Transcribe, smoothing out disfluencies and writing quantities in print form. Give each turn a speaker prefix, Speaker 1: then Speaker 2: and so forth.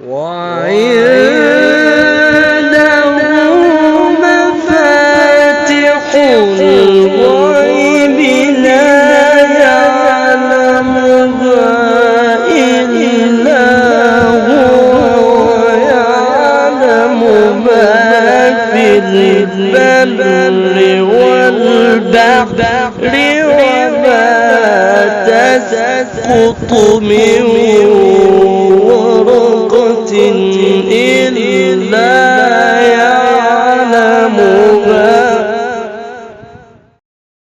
Speaker 1: وعنده مفاتح الغيب لا يعلمها إلا هو يعلم ما في البر والبحر وما تسقط من